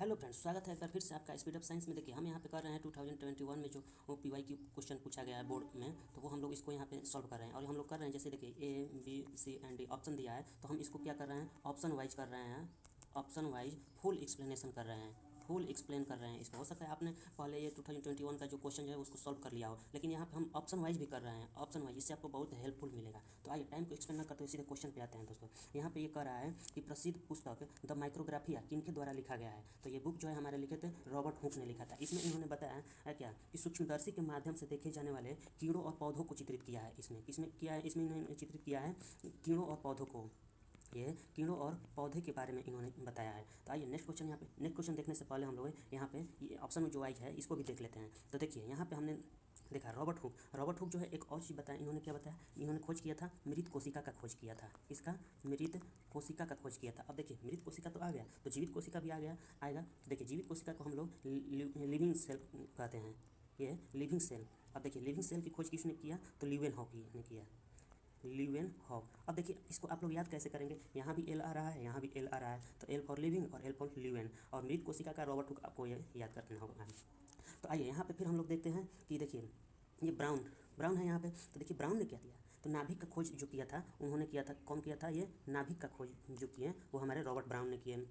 Hello friends, स्वागत है एक बार फिर से आपका स्पीड ऑफ साइंस में। देखिए हम यहाँ पे कर रहे हैं 2021 में जो पीवाई की क्वेश्चन पूछा गया है बोर्ड में, तो वो हम लोग इसको यहाँ पे सॉल्व कर रहे हैं। और हम लोग कर रहे हैं जैसे देखिए A B C and D option दिया है, तो हम इसको क्या कर रहे हैं, ऑप्शन वाइज कर रहे हैं। ऑप्शन वाइज फुल एक्सप्लेनेशन कर रहे हैं, फुल एक्सप्लेन कर रहे हैं इसको। हो सकता है आपने पहले ये 2021 का जो क्वेश्चन है उसको सॉल्व कर लिया हो, लेकिन यहाँ पे हम ऑप्शन वाइज भी कर रहे हैं, ऑप्शन वाइज। इससे आपको बहुत हेल्पफुल मिलेगा। तो आइए टाइम को एक्सप्लेन ना करते हुए सीधे क्वेश्चन पे आते हैं दोस्तों। यहाँ पे ये कह रहा है कि प्रसिद्ध पुस्तक द माइक्रोग्राफिया किनके द्वारा लिखा गया है। तो ये बुक जो है हमारे लिखे थे रॉबर्ट हुक ने लिखा था। इसमें इन्होंने बताया है क्या कि सूक्ष्मदर्शी के माध्यम से देखे जाने वाले कीड़ों और पौधों को चित्रित किया है। इसमें किया है, इसमें इन्होंने चित्रित किया है कीड़ों और पौधों को। ये कीड़ों और पौधे के बारे में इन्होंने बताया है। तो आइए नेक्स्ट क्वेश्चन, यहाँ पे नेक्स्ट क्वेश्चन देखने से पहले हम लोग यहाँ पे ये ऑप्शन में जो वाइज है इसको भी देख लेते हैं। तो देखिए यहाँ पे हमने देखा रॉबर्ट हुक जो है एक और चीज़ बताया। इन्होंने क्या बताया, इन्होंने खोज किया था मृत कोशिका का खोज किया था। इसका मृत कोशिका का खोज किया था। अब देखिए मृत कोशिका तो आ गया, तो जीवित कोशिका भी आ गया आएगा। देखिए जीवित कोशिका को हम लोग लिविंग सेल कहते हैं, ये लिविंग सेल। अब देखिए लिविंग सेल की खोज किसने किया, तो ल्यूवेनहॉक ने किया, ल्यूवेनहॉक। अब देखिए इसको आप लोग याद कैसे करेंगे, यहाँ भी एल आ रहा है, यहाँ भी एल आ रहा है, तो एल फॉर लिविंग और एल फॉर ल्यूवेन। और मृत कोशिका का रॉबर्ट हुक आपको ये याद करना होगा। तो आइए यहाँ पे फिर हम लोग देखते हैं कि देखिए ये ब्राउन है यहाँ पे। तो देखिए ब्राउन ने क्या दिया, तो नाभिक का खोज जो किया था उन्होंने किया था। कौन किया था, ये नाभिक का खोज जो किए वो हमारे रॉबर्ट ब्राउन ने किए।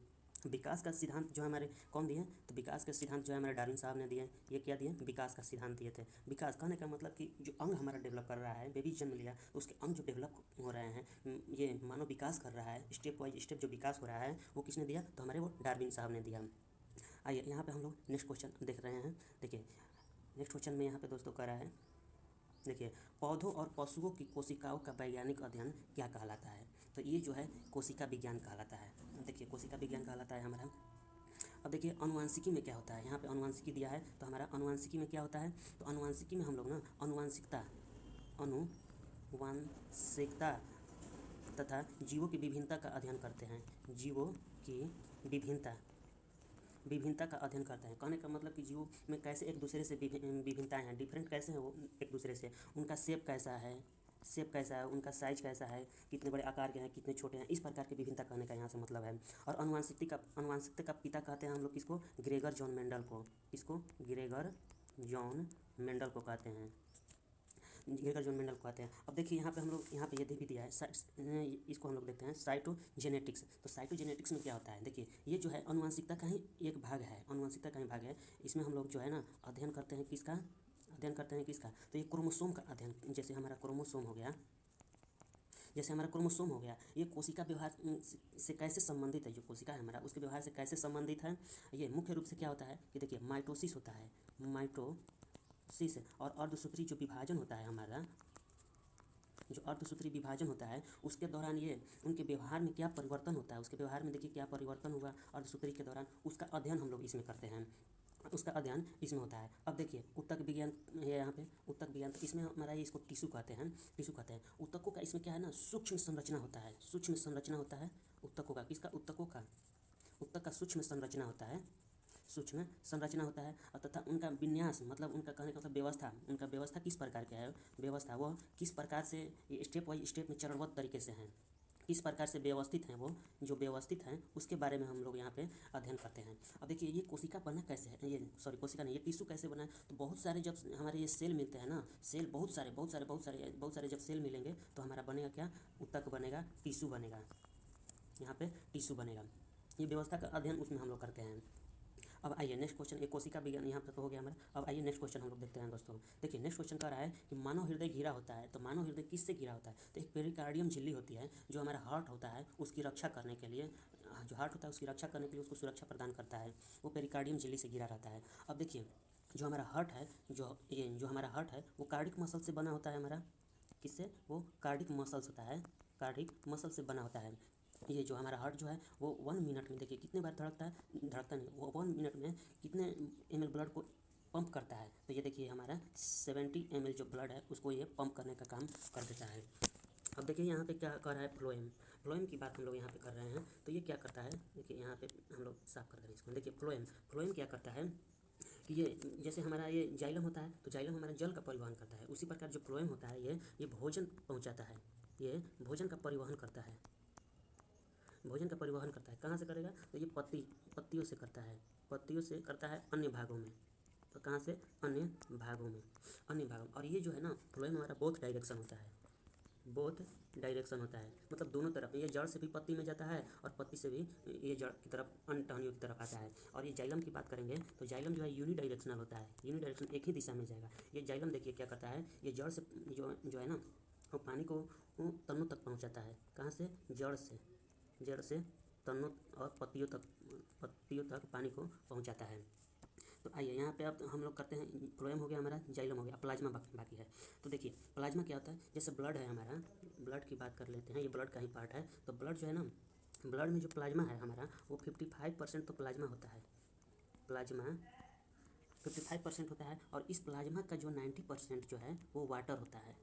विकास का सिद्धांत जो हमारे कौन दिए, तो विकास का सिद्धांत जो है हमारे डार्विन साहब ने दिए। ये क्या दिए, विकास का सिद्धांत दिए थे। विकास कहने का मतलब कि जो अंग हमारा डेवलप कर रहा है, बेबी जन्म लिया उसके अंग जो डेवलप हो रहे हैं, ये मानव विकास कर रहा है, स्टेप बाई स्टेप जो विकास हो रहा है वो किसने दिया, तो हमारे वो डार्विन साहब ने दिया। आइए यहाँ पे हम लोग नेक्स्ट क्वेश्चन देख रहे हैं। देखिए नेक्स्ट क्वेश्चन में यहाँ पे दोस्तों कह रहा है, देखिए पौधों और पशुओं की कोशिकाओं का वैज्ञानिक अध्ययन क्या कहलाता है। तो ये जो है कोशिका विज्ञान कहलाता है। देखिए कोशिका विज्ञान कहलाता है हमारा। अब देखिए अनुवांशिकी में क्या होता है, यहाँ पे अनुवांशिकी दिया है, तो हमारा अनुवांशिकी में क्या होता है, तो अनुवांशिकी में हम लोग ना अनुवांशिकता तथा जीवों की विभिन्नता का अध्ययन करते हैं। जीवों की विभिन्नता का अध्ययन करते हैं। कहने का मतलब कि जीवों में कैसे एक दूसरे से विभिन्नताएँ हैं, डिफरेंट कैसे हैं वो एक दूसरे से, उनका शेप कैसा है, उनका साइज कैसा है, कितने बड़े आकार के हैं, कितने छोटे हैं, इस प्रकार की विभिन्नता कहने का यहाँ से मतलब है। और अनुवांशिकता का पिता कहते हैं हम लोग किसको, ग्रेगर जॉन मेंडल को। इसको ग्रेगर जॉन मेंडल को कहते हैं, ग्रेगर जॉन मेंडल को कहते हैं। अब देखिए यहाँ पे हम लोग यहाँ पे ये भी दिया है, इसको हम लोग देखते हैं साइटोजेनेटिक्स। तो साइटोजेनेटिक्स में क्या होता है, देखिए ये जो है अनुवांशिकता का ही एक भाग है, अनुवांशिकता का ही भाग है। इसमें हम लोग जो है ना अध्ययन करते हैं किसका, तो ये क्रोमोसोम का अध्ययन। जैसे हमारा क्रोमोसोम हो गया, ये कोशिका व्यवहार से कैसे संबंधित है, जो कोशिका है हमारा उसके व्यवहार से कैसे संबंधित है। ये मुख्य रूप से क्या होता है कि देखिए माइटोसिस होता है, माइटोसिस और अर्धसूत्री जो विभाजन होता है हमारा, जो अर्धसूत्री विभाजन होता है उसके दौरान ये उनके व्यवहार में क्या परिवर्तन होता है, उसके व्यवहार में देखिए क्या परिवर्तन हुआ अर्धसूत्री के दौरान, उसका अध्ययन हम लोग इसमें करते हैं, उसका अध्ययन इसमें होता है। अब देखिए ऊतक विज्ञान है यहाँ पे, ऊतक विज्ञान, तो इसमें हमारा ये इसको टिश्यू कहते हैं। ऊतकों का इसमें क्या है ना, सूक्ष्म संरचना होता है ऊतकों का। किसका, ऊतक का सूक्ष्म संरचना होता है और तथा उनका विन्यास, मतलब उनका कहने का मतलब व्यवस्था किस प्रकार का है, व्यवस्था वो किस प्रकार से ये स्टेप बाई स्टेप में चरणबद्ध तरीके से हैं, किस प्रकार से व्यवस्थित हैं, वो जो व्यवस्थित हैं उसके बारे में हम लोग यहाँ पे अध्ययन करते हैं। अब देखिए ये कोशिका बना कैसे है, ये सॉरी कोशिका नहीं, ये टिश्यू कैसे बना है, तो बहुत सारे जब हमारे ये सेल मिलते हैं ना, सेल बहुत सारे जब सेल मिलेंगे तो हमारा बनेगा क्या, ऊतक बनेगा, टिश्यू बनेगा, यहाँ पे टिश्यू बनेगा। ये व्यवस्था का अध्ययन उसमें हम लोग करते हैं। अब आइए नेक्स्ट क्वेश्चन, एक कोशिका विज्ञान यहाँ तक तो हो गया हमारा। अब आइए नेक्स्ट क्वेश्चन हम लोग देखते हैं दोस्तों। देखिए नेक्स्ट क्वेश्चन कह रहा है कि मानव हृदय घिरा होता है, तो मानव हृदय किससे घिरा होता है, तो एक पेरिकार्डियम झिल्ली होती है जो हमारा हार्ट होता है उसकी रक्षा करने के लिए, जो हार्ट होता है उसकी रक्षा करने के लिए उसको सुरक्षा प्रदान करता है, वो पेरिकार्डियम झिल्ली से घिरा रहता है। अब देखिए जो हमारा हार्ट है, जो हमारा हार्ट है वो कार्डिक मसल से बना होता है हमारा, किससे, वो कार्डिक मसल्स होता है, कार्डिक मसल से बना होता है। ये जो हमारा हार्ट जो है वो 1 मिनट में देखिए कितने बार धड़कता नहीं, वो 1 मिनट में कितने ml ब्लड को पंप करता है। तो ये देखिए हमारा 70 ml जो ब्लड है उसको ये पंप करने का काम कर देता है। अब देखिए यहाँ पे क्या कर रहा है, फ्लोएम की बात हम लोग यहाँ पे कर रहे हैं। तो ये क्या करता है, देखिए यहाँ पे हम लोग साफ कर रहे हैं इसको। देखिए फ्लोएम क्या करता है कि ये जैसे हमारा ये जाइलम होता है, तो जाइलम हमारा जल का परिवहन करता है, उसी प्रकार जो फ्लोएम होता है ये भोजन पहुँचाता है, ये भोजन का परिवहन करता है, कहाँ से करेगा, तो ये पत्तियों से करता है, पत्तियों से करता है अन्य भागों में। तो कहाँ से? अन्य भागों में, अन्य भागों में। और ये जो है ना फ्लोएम हमारा बोथ डायरेक्शन होता है, बोथ डायरेक्शन होता है, मतलब दोनों तरफ। ये जड़ से भी पत्ती में जाता है और पत्ती से भी ये जड़ की तरफ, अन्य टहनियों की तरफ आता है। और ये जाइलम की बात करेंगे तो जाइलम जो है यूनिडायरेक्शनल होता है, यूनिडायरेक्शन एक ही दिशा में जाएगा। ये जाइलम देखिए क्या करता है, ये जड़ से जो है ना वो पानी को वो तनों तक पहुंचाता है। कहाँ से? जड़ से, जड़ से तनों और पत्तियों तक पानी को पहुंचाता है। तो आइए यहाँ पे अब हम लोग करते हैं, फ्लोएम हो गया हमारा, जाइलम हो गया, प्लाज्मा बाकी है। तो देखिए प्लाज्मा क्या होता है, जैसे ब्लड है हमारा, ब्लड की बात कर लेते हैं, ये ब्लड का ही पार्ट है। तो ब्लड जो है ना, ब्लड में जो प्लाज्मा है हमारा वो 55% तो प्लाज्मा होता है, प्लाज्मा 55% होता है। और इस प्लाज्मा का जो 90% जो है वो वाटर होता है,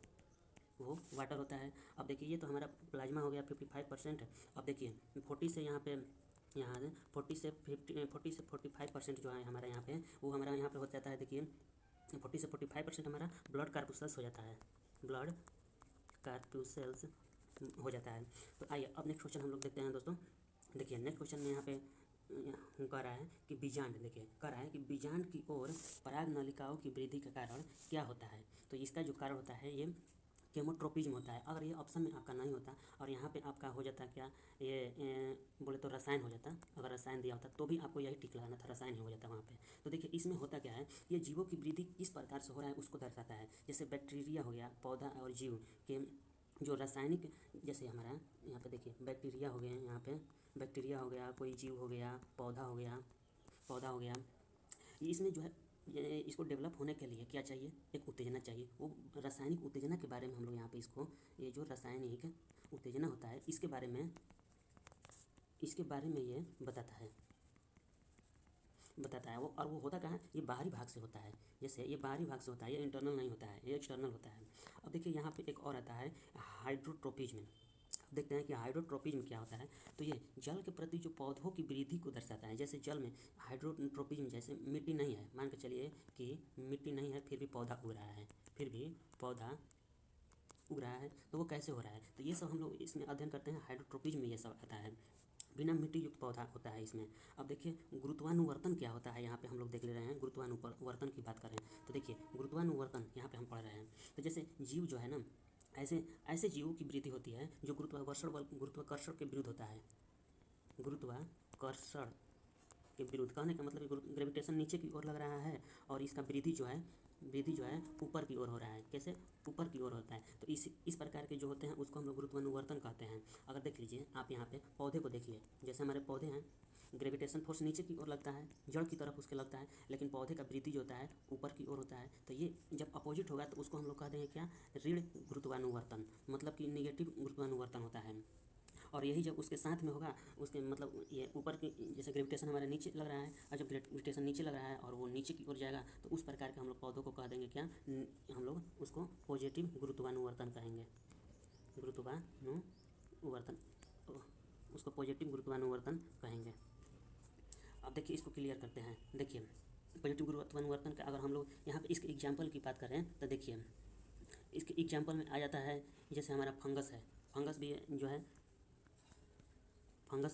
वो वाटर होता है। अब देखिए ये तो हमारा प्लाज्मा हो गया 55%। अब देखिए 40 से यहाँ पे, यहाँ 40 से 45% जो है हमारा यहाँ पे, वो हमारा यहाँ पे हो जाता है। देखिए 40 से 45% हमारा ब्लड कार्पूसेल्स हो जाता है, ब्लड कार्पूसेल्स हो जाता है। तो आइए अब नेक्स्ट क्वेश्चन हम लोग देखते हैं दोस्तों। देखिए नेक्स्ट क्वेश्चन में यहाँ पे कह रहा है कि बीजांड, देखिए कह रहा है कि बीजांड की ओर पराग नलिकाओं की वृद्धि का कारण क्या होता है। तो इसका जो कारण होता है ये केमोट्रोपिज्म होता है। अगर ये ऑप्शन में आपका नहीं होता और यहाँ पे आपका हो जाता क्या, ये बोले तो रसायन हो जाता, अगर रसायन दिया होता तो भी आपको यही टिक लगाना था, रसायन ही हो जाता वहाँ पे। तो देखिए इसमें होता क्या है, ये जीवों की वृद्धि किस प्रकार से हो रहा है उसको दर्शाता है। जैसे बैक्टीरिया हो गया, पौधा और जीव के जो रासायनिक, जैसे हमारा यहाँ पे देखिए बैक्टीरिया हो गए हैं, यहाँ पे बैक्टीरिया हो गया, कोई जीव हो गया, पौधा हो गया, इसमें जो है इसको डेवलप होने के लिए क्या चाहिए, एक उत्तेजना चाहिए। वो रासायनिक उत्तेजना के बारे में हम लोग यहाँ पे इसको, ये जो रासायनिक उत्तेजना होता है इसके बारे में ये बताता है वो। और वो होता कहाँ है, ये बाहरी भाग से होता है। जैसे ये बाहरी भाग से होता है, ये इंटरनल नहीं होता है, ये एक्सटर्नल होता है। अब देखिए यहाँ पे एक और आता है हाइड्रोट्रोपिज्म। देखते हैं कि हाइड्रोट्रोपिज्म क्या होता है। तो ये जल के प्रति जो पौधों की वृद्धि को दर्शाता है। जैसे जल में हाइड्रोट्रोपिज्म, जैसे मिट्टी नहीं है, मान के चलिए कि मिट्टी नहीं है फिर भी पौधा उग रहा है, तो वो कैसे हो रहा है। तो ये सब हम लोग इसमें अध्ययन करते हैं, हाइड्रोट्रोपिज्म में ये सब आता है। बिना मिट्टी युक्त पौधा होता है इसमें। अब देखिए गुरुत्वानुवर्तन क्या होता है, यहाँ पे हम लोग देख ले रहे हैं, गुरुत्वानुवर्तन की बात कर रहे हैं। तो देखिए गुरुत्वानुवर्तन यहाँ पे हम पढ़ रहे हैं। तो जैसे जीव जो है ना, ऐसे जीवों की वृद्धि होती है जो गुरुत्वाकर्षण के विरुद्ध होता है, गुरुत्वाकर्षण के विरुद्ध। कहने का मतलब ग्रेविटेशन नीचे की ओर लग रहा है और इसका वृद्धि जो है ऊपर की ओर हो रहा है। कैसे? ऊपर की ओर होता है। तो इस प्रकार के जो होते हैं उसको हम लोग गुरुत्वानुवर्तन कहते हैं। अगर देख लीजिए आप यहाँ पे पौधे को देखिए, जैसे हमारे पौधे हैं, ग्रेविटेशन फोर्स नीचे की ओर लगता है, जड़ की तरफ उसके लगता है, लेकिन पौधे का वृद्धि जो होता है ऊपर की ओर होता है। तो ये जब अपोजिट होगा तो उसको हम लोग कह देंगे क्या, ऋण गुरुत्वानुवर्तन, मतलब कि निगेटिव गुरुत्वानुवर्तन होता है। और यही जब उसके साथ में होगा, उसके मतलब ये ऊपर की, जैसे ग्रेविटेशन हमारे नीचे लग रहा है और जब ग्रेविटेशन नीचे लग रहा है और वो नीचे की ओर जाएगा तो उस प्रकार के हम लोग पौधों को कह देंगे क्या, हम लोग उसको पॉजिटिव गुरुत्वानुवर्तन कहेंगे, गुरुत्वानुवर्तन, उसको पॉजिटिव गुरुत्वानुवर्तन कहेंगे। अब देखिए इसको क्लियर करते हैं। देखिए पॉजिटिव गुरुत्वानुवर्तन का अगर हम लोग यहाँ पे इसके एग्जाम्पल की बात करें तो देखिए इसके एग्जाम्पल में आ जाता है, जैसे हमारा फंगस है, फंगस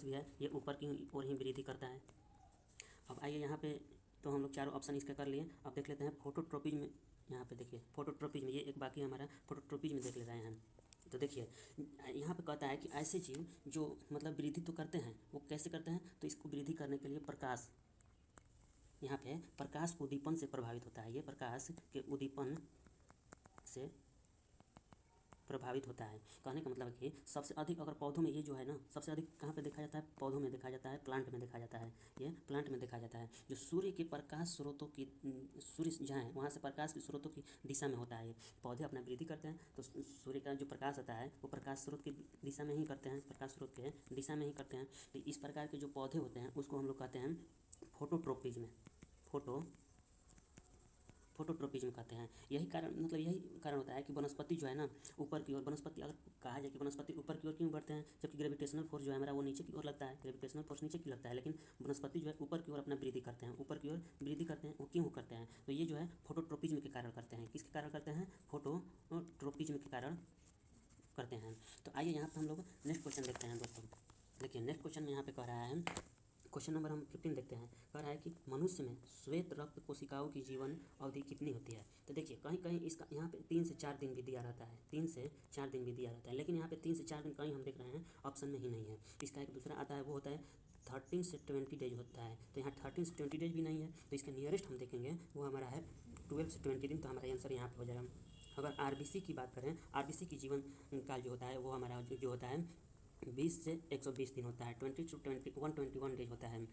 भी ये ऊपर की ओर ही वृद्धि करता है। अब आइए यहाँ पे, तो हम लोग चारों ऑप्शन इसका कर लिए। अब देख लेते हैं फोटोट्रोपिज्म। यहाँ पे देखिए फोटोट्रोपिज्म, ये एक बाकी हमारा फोटोट्रोपिज्म देख ले रहे हैं। तो देखिए यहाँ पे कहता है कि ऐसे जीव जो मतलब वृद्धि तो करते हैं, वो कैसे करते हैं, तो इसको वृद्धि करने के लिए प्रकाश, यहाँ पे प्रकाश उद्दीपन से प्रभावित होता है। ये प्रकाश के उद्दीपन से प्रभावित होता है। कहने का मतलब है कि सबसे अधिक अगर पौधों में ये जो है ना, सबसे अधिक कहाँ पे देखा जाता है, पौधों में देखा जाता है, प्लांट में देखा जाता है, ये प्लांट में देखा जाता है। जो सूर्य के प्रकाश स्रोतों की, सूर्य जहाँ है वहाँ से प्रकाश के स्रोतों की दिशा में होता है। ये पौधे अपना वृद्धि करते हैं तो सूर्य का जो प्रकाश आता है वो प्रकाश स्रोत की दिशा में ही करते हैं, प्रकाश स्रोत के दिशा में ही करते हैं। तो इस प्रकार के जो पौधे होते हैं उसको हम लोग कहते हैं फोटोट्रोपिज्म, फोटोट्रोपिज्म कहते हैं। यही कारण होता है कि वनस्पति जो है ना ऊपर की ओर, वनस्पति अगर कहा जाए कि वनस्पति ऊपर की ओर क्यों बढ़ते हैं, जबकि ग्रेविटेशनल फोर्स जो है हमारा वो नीचे की ओर लगता है, ग्रेविटेशनल फोर्स नीचे की लगता है, लेकिन वनस्पति जो है ऊपर की ओर अपना वृद्धि करते हैं, ऊपर की ओर वृद्धि करते हैं। वो क्यों करते हैं, तो ये जो है फोटोट्रोपिज्म के कारण करते हैं। किसके कारण करते हैं, फोटोट्रोपिज्म के कारण करते हैं। तो आइए यहाँ पर हम लोग नेक्स्ट क्वेश्चन देखते हैं दोस्तों। देखिए नेक्स्ट क्वेश्चन में यहाँ पे कह रहा है क्वेश्चन नंबर हम 15 देखते हैं। कह रहा है कि मनुष्य में श्वेत रक्त कोशिकाओं की जीवन अवधि कितनी होती है। तो देखिए कहीं कहीं इसका यहाँ पे 3 से 4 दिन भी दिया रहता है, 3 से 4 दिन भी दिया रहता है, लेकिन यहाँ पे 3 से 4 दिन कहीं हम देख रहे हैं ऑप्शन में ही नहीं है। इसका एक दूसरा आता है, वो होता है 13 से 20 डेज होता है। तो यहाँ 13 से 20 डेज भी नहीं है, तो इसका नियरेस्ट हम देखेंगे वो हमारा है 12 से 20 दिन। तो हमारा आंसर यहाँ पे हो जाएगा। अगर आरबीसी की बात करें, आरबीसी की जीवन काल जो होता है वो हमारा जो होता है 20 से 120 दिन होता है, 20 to 121 डेज होता है।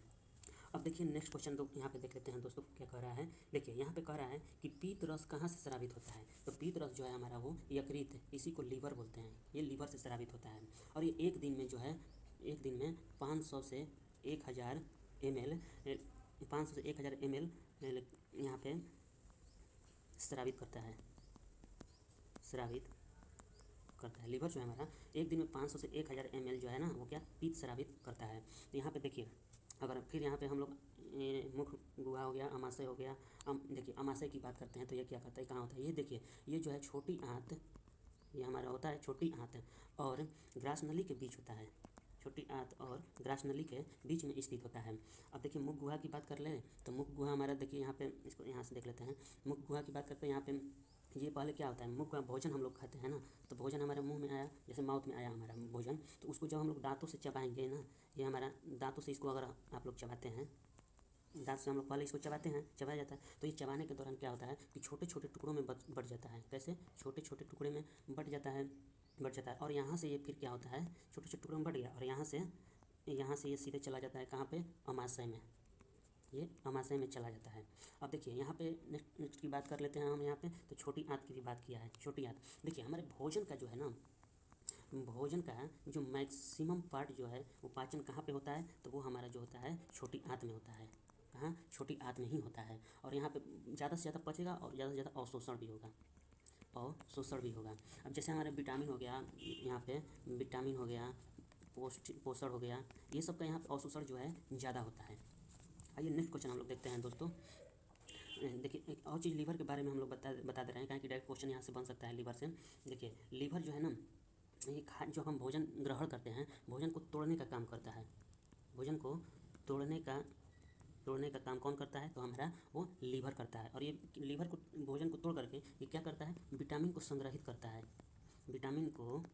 अब देखिए नेक्स्ट क्वेश्चन तो यहाँ पे देख लेते हैं दोस्तों क्या कह रहा है। देखिए यहाँ पे कह रहा है कि पीत रस कहाँ से स्रावित होता है। तो पीत रस जो है हमारा वो यकृत, इसी को लीवर बोलते हैं, ये लीवर से स्रावित होता है। और ये एक दिन में जो है, एक दिन में 500 से 1000 ml, 500 से 1000 ml यहाँ पे स्रावित करता है, स्रावित करता है। लीवर जो है हमारा एक दिन में 500 से 1000 ml जो है ना वो क्या पीत स्रावित करता है। तो यहाँ पे देखिए अगर फिर यहाँ पे हम लोग मुख गुहा हो गया, अमाशय हो गया। देखिए अमाशय की बात करते हैं तो ये क्या करता है, कहाँ होता है, ये देखिए ये जो है छोटी आंत, ये हमारा होता है छोटी आंत और ग्रास नली के बीच होता है, छोटी आंत और ग्रास नली के बीच में स्थित होता है। अब देखिए मुख गुहा की बात कर लें तो मुख गुहा हमारा देखिए यहाँ पे, इसको यहाँ से देख लेते हैं। मुख गुहा की बात करते हैं यहाँ पे, ये पहले क्या होता है, मुख का भोजन हम लोग खाते हैं ना, तो भोजन हमारे मुंह में आया, जैसे माउथ में आया हमारा भोजन, तो उसको जब हम लोग दांतों से चबाएंगे ना, ये हमारा दांतों से इसको अगर आप लोग चबाते हैं, दांत से हम लोग पहले इसको चबाते हैं, चबाया जाता है, तो ये चबाने के दौरान क्या होता है कि छोटे छोटे टुकड़ों में बढ़ जाता है। कैसे छोटे छोटे टुकड़े में बढ़ जाता है, और यहाँ से ये फिर क्या होता है, छोटे छोटे टुकड़ों में बढ़ गया और यहाँ से ये सीधे चला जाता है कहाँ पे, अमाशय में, ये अमाशय में चला जाता है। अब देखिए यहाँ पे नेक्स्ट की बात कर लेते हैं हम यहाँ पे, तो छोटी आंत की भी बात किया है। छोटी आंत देखिए हमारे भोजन का जो है ना, भोजन का जो मैक्सिमम पार्ट जो है वो पाचन कहाँ पे होता है, तो वो हमारा जो होता है छोटी आंत में होता है। कहाँ, छोटी आंत में ही होता है। और यहाँ पे ज़्यादा से ज़्यादा पचेगा और ज़्यादा से ज़्यादा अवशोषण भी होगा, और शोषण भी होगा। अब जैसे हमारे विटामिन हो गया, यहाँ पे विटामिन हो गया, पोषण हो गया, ये सब का यहाँ पे अवशोषण जो है ज़्यादा होता है। आइए नेक्स्ट क्वेश्चन हम लोग देखते हैं दोस्तों। देखिए एक और चीज़ लीवर के बारे में हम लोग बता दे रहे हैं, कि डायरेक्ट क्वेश्चन यहाँ से बन सकता है लीवर से। देखिए लीवर जो है ना, ये जो हम भोजन ग्रहण करते हैं, भोजन को तोड़ने का काम करता है। भोजन को तोड़ने का काम कौन करता है, तो हमारा वो लीवर करता है। और ये लीवर को, भोजन को तोड़ करके ये क्या करता है, विटामिन को संग्रहित करता है, विटामिन को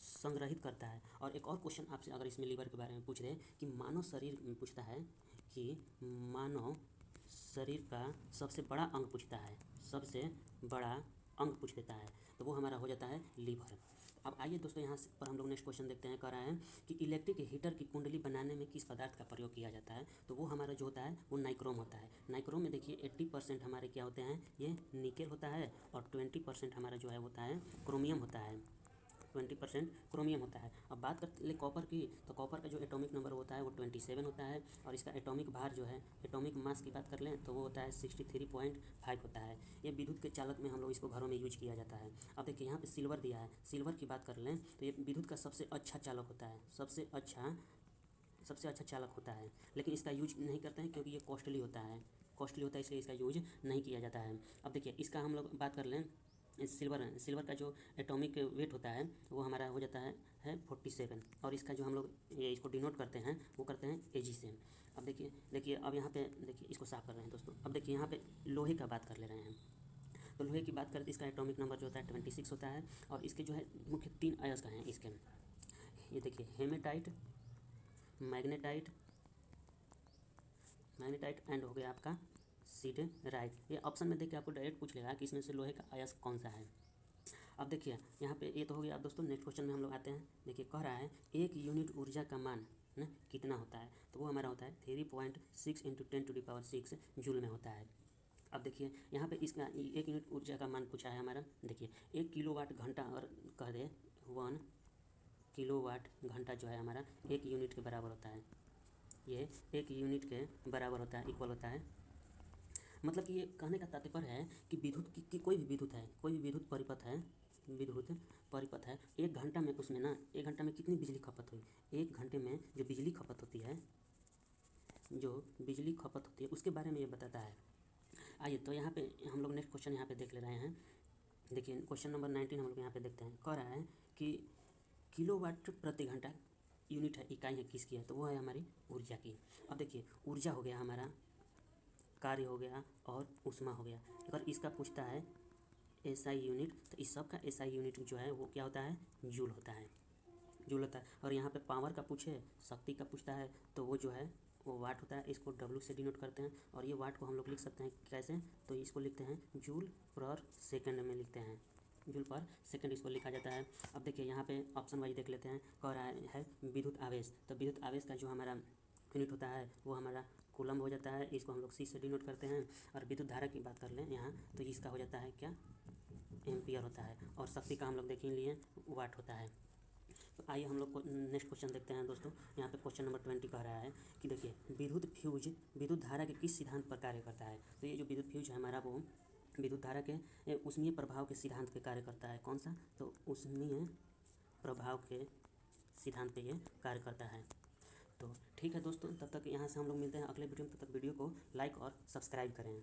संग्रहित करता है। और एक और क्वेश्चन आपसे अगर इसमें लीवर के बारे में पूछ रहे कि मानव शरीर में पूछता है कि मानव शरीर का सबसे बड़ा अंग पूछता है, सबसे बड़ा अंग पूछ देता है, तो वो हमारा हो जाता है लीवर। अब आइए दोस्तों यहाँ से पर हम लोग नेक्स्ट क्वेश्चन देखते हैं। कह रहा है कि इलेक्ट्रिक हीटर की कुंडली बनाने में किस पदार्थ का प्रयोग किया जाता है, तो वो हमारा जो होता है वो नाइक्रोम होता है। नाइक्रोम में देखिए 80% हमारे क्या होते हैं, ये निकेल होता है, और 20% हमारा जो है होता है क्रोमियम होता है, 20% क्रोमियम होता है। अब बात करते हैं कॉपर की, तो कॉपर का जो एटॉमिक नंबर होता है वो 27 होता है, और इसका एटॉमिक भार जो है, एटॉमिक मास की बात कर लें तो वो होता है 63.5 होता है। ये विद्युत के चालक में हम लोग इसको घरों में यूज किया जाता है। अब देखिए यहाँ पे सिल्वर दिया है, सिल्वर की बात कर लें तो ये विद्युत का सबसे अच्छा चालक होता है, सबसे अच्छा चालक होता है, लेकिन इसका यूज नहीं करते हैं क्योंकि ये कॉस्टली होता है, इसलिए इसका यूज नहीं किया जाता है। अब देखिए इसका हम लोग बात कर लें, सिल्वर का जो एटॉमिक वेट होता है वो हमारा हो जाता है 47, और इसका जो हम लोग ये इसको डिनोट करते हैं वो करते हैं AG से। अब देखिए अब यहाँ पे देखिए इसको साफ कर रहे हैं दोस्तों। अब देखिए यहाँ पे लोहे का बात कर ले रहे हैं, तो लोहे की बात करते तो इसका एटॉमिक नंबर जो होता है 26 होता है, और इसके जो है मुख्य 3 अयस्क हैं इसके, ये देखिए हेमेटाइट, मैग्नेटाइट एंड हो गया आपका सिडेराइट। ये ऑप्शन में देखिए आपको डायरेक्ट पूछ लेगा कि इसमें से लोहे का अयस्क कौन सा है। अब देखिए यहाँ पे ये तो हो गया। अब दोस्तों नेक्स्ट क्वेश्चन में हम लोग आते हैं। देखिए कह रहा है 1 यूनिट ऊर्जा का मान ना कितना होता है, तो वो हमारा होता है 3.6 × 10⁶ जूल में होता है। अब देखिए यहाँ पे इसका 1 यूनिट ऊर्जा का मान पूछा है हमारा। देखिए 1 किलोवाट घंटा, और कह दे 1 किलोवाट घंटा जो है हमारा 1 यूनिट के बराबर होता है, ये 1 यूनिट के बराबर होता है, इक्वल होता है। मतलब कि ये कहने का तात्पर्य है कि विद्युत की कोई भी विद्युत है, कोई भी विद्युत परिपथ है, 1 घंटा में उसमें ना 1 घंटा में कितनी बिजली खपत हुई, 1 घंटे में जो बिजली खपत होती है, उसके बारे में ये बताता है। आइए तो यहाँ पे हम लोग नेक्स्ट क्वेश्चन यहाँ पे देख ले रहे हैं। देखिए क्वेश्चन नंबर 19 हम लोग यहाँ पे देखते हैं। कह रहा है कि किलोवाट प्रति घंटा यूनिट है, इकाई है किसकी है, तो वो है हमारी ऊर्जा की। अब देखिए ऊर्जा हो गया हमारा, कार्य हो गया और ऊष्मा हो गया। अगर इसका पूछता है एसआई यूनिट, तो इस सब का एसआई यूनिट जो है वो क्या होता है, जूल होता है, जूल होता है। और यहाँ पे पावर का पूछे, शक्ति का पूछता है, तो वो जो है वो वाट होता है, इसको डब्ल्यू से डिनोट करते हैं। और ये वाट को हम लोग लिख सकते हैं कैसे, तो इसको लिखते हैं जूल पर सेकंड में लिखते हैं, जूल पर सेकंड इसको लिखा जाता है। अब देखिए यहाँ पे ऑप्शन वाइज देख लेते हैं, कह रहा है विद्युत आवेश, तो विद्युत आवेश का जो हमारा यूनिट होता है वो हमारा कूलम हो जाता है, इसको हम लोग सी से डिनोट करते हैं। और विद्युत धारा की बात कर लें यहाँ, तो इसका हो जाता है क्या, एम्पियर होता है। और शक्ति का हम लोग देख ही लिए वाट होता है। तो आइए हम लोग को नेक्स्ट क्वेश्चन देखते हैं दोस्तों। यहाँ पे क्वेश्चन नंबर 20 कह रहा है कि देखिए विद्युत फ्यूज विद्युत धारा के किस सिद्धांत पर कार्य करता है। तो ये जो विद्युत फ्यूज है हमारा, वो विद्युत धारा के ऊष्मीय प्रभाव के सिद्धांत पे कार्य करता है। कौन सा, तो ऊष्मीय प्रभाव के सिद्धांत पे ये कार्य करता है। तो ठीक है दोस्तों, तब तक यहाँ से हम लोग मिलते हैं अगले वीडियो में। तब तक वीडियो को लाइक और सब्सक्राइब करें।